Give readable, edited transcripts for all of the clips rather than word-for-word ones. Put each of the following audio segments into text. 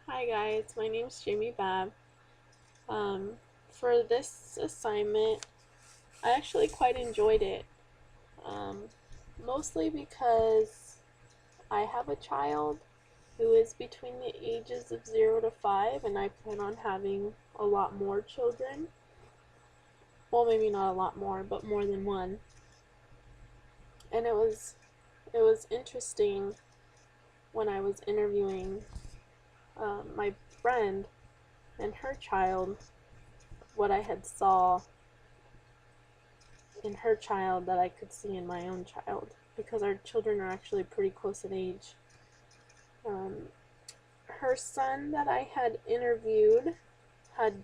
Hi guys, my name's Jamie Babb. Um, for this assignment, I actually quite enjoyed it. Um, Mostly because I have a child who is between the ages of 0 to 5, and I plan on having a lot more children. Well, maybe not a lot more, but more than one. And it was interesting when I was interviewing my friend and her child, what I had saw in her child that I could see in my own child, because our children are actually pretty close in age. Um, Her son that I had interviewed had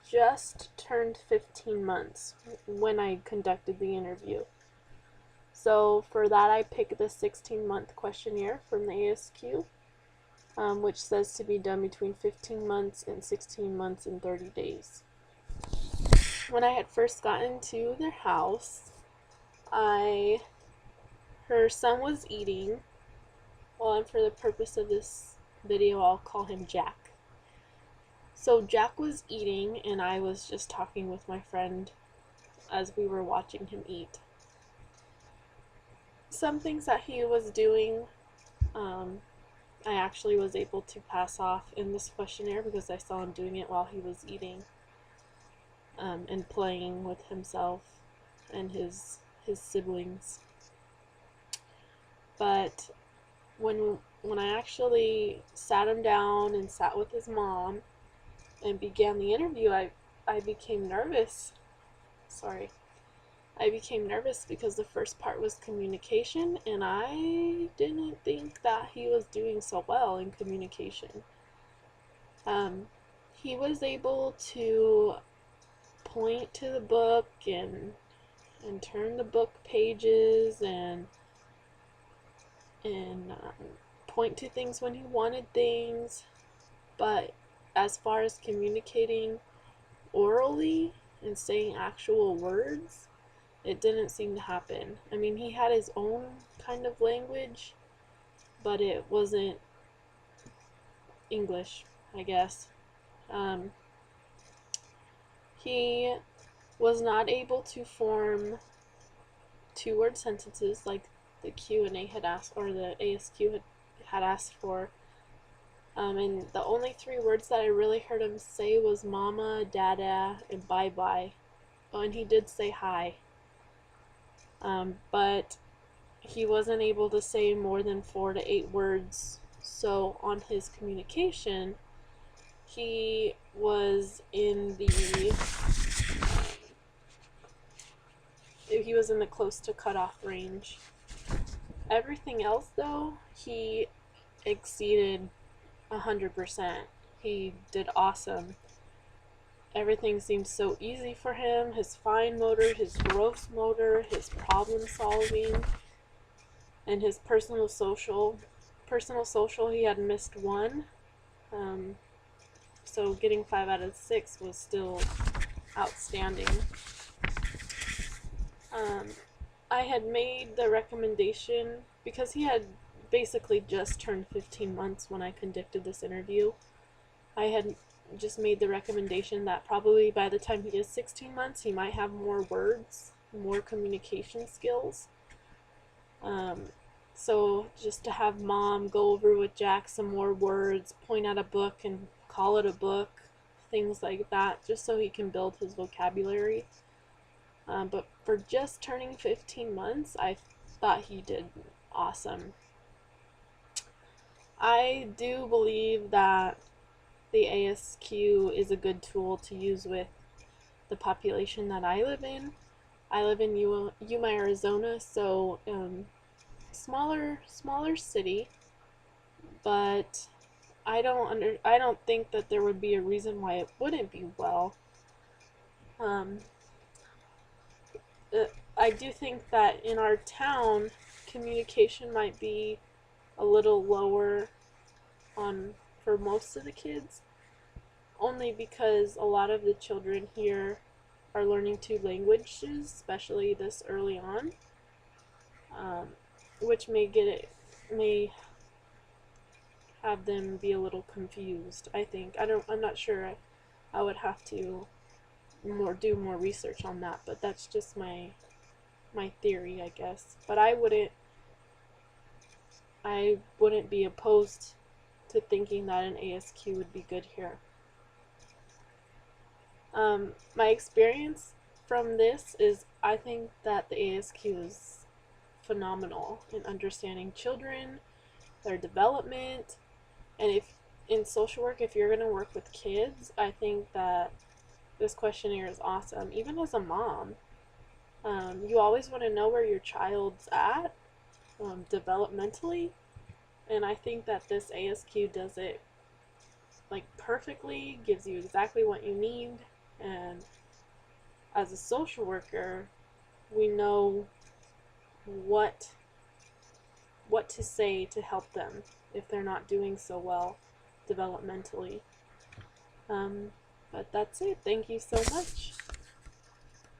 just turned 15 months when I conducted the interview. So for that, I picked the 16-month questionnaire from the ASQ, which says to be done between 15 months and 16 months and 30 days. When I had first gotten to their house, I her son was eating. Well, and for the purpose of this video, I'll call him Jack. So Jack was eating, and I was just talking with my friend as we were watching him eat. Some things that he was doing, um, I actually was able to pass off in this questionnaire because I saw him doing it while he was eating, and playing with himself and his siblings. But when I actually sat him down and sat with his mom and began the interview, I became nervous. Sorry. I became nervous because the first part was communication, and I didn't think that he was doing so well in communication. Um, he was able to point to the book and turn the book pages and point to things when he wanted things, but as far as communicating orally and saying actual words, it didn't seem to happen. I mean, he had his own kind of language, but it wasn't English, I guess. Um, he was not able to form two-word sentences like the Q&A had asked, or the ASQ had asked for. And the only three words that I really heard him say was mama, dada, and bye-bye. Oh, and he did say hi. But he wasn't able to say more than 4 to 8 words. So on his communication, he was in the close to cutoff range. Everything else, though, he exceeded 100%. He did awesome. Everything seemed so easy for him. His fine motor, his gross motor, his problem solving, and his personal social. Personal social, he had missed one. So getting 5 out of 6 was still outstanding. I had made the recommendation because he had basically just turned 15 months when I conducted this interview. I had just made the recommendation that probably by the time he is 16 months, he might have more words, more communication skills. So just to have mom go over with Jack some more words, point out a book and call it a book, things like that, just so he can build his vocabulary. But for just turning 15 months, I thought he did awesome. I do believe that the ASQ is a good tool to use with the population that I live in. I live in Yuma, Arizona, so smaller city, but I don't think that there would be a reason why it wouldn't be well. Um, I do think that in our town, communication might be a little lower on for most of the kids, only because a lot of the children here are learning two languages, especially this early on, which may have them be a little confused, I think. I'm not sure. I would have to do more research on that, but that's just my theory, I guess. But I wouldn't be opposed to thinking that an ASQ would be good here. My experience from this is I think that the ASQ is phenomenal in understanding children, their development, and if in social work, if you're going to work with kids, I think that this questionnaire is awesome. Even as a mom, you always want to know where your child's at developmentally, and I think that this ASQ does it like perfectly, gives you exactly what you need, and as a social worker, we know what to say to help them if they're not doing so well developmentally. But that's it. Thank you so much.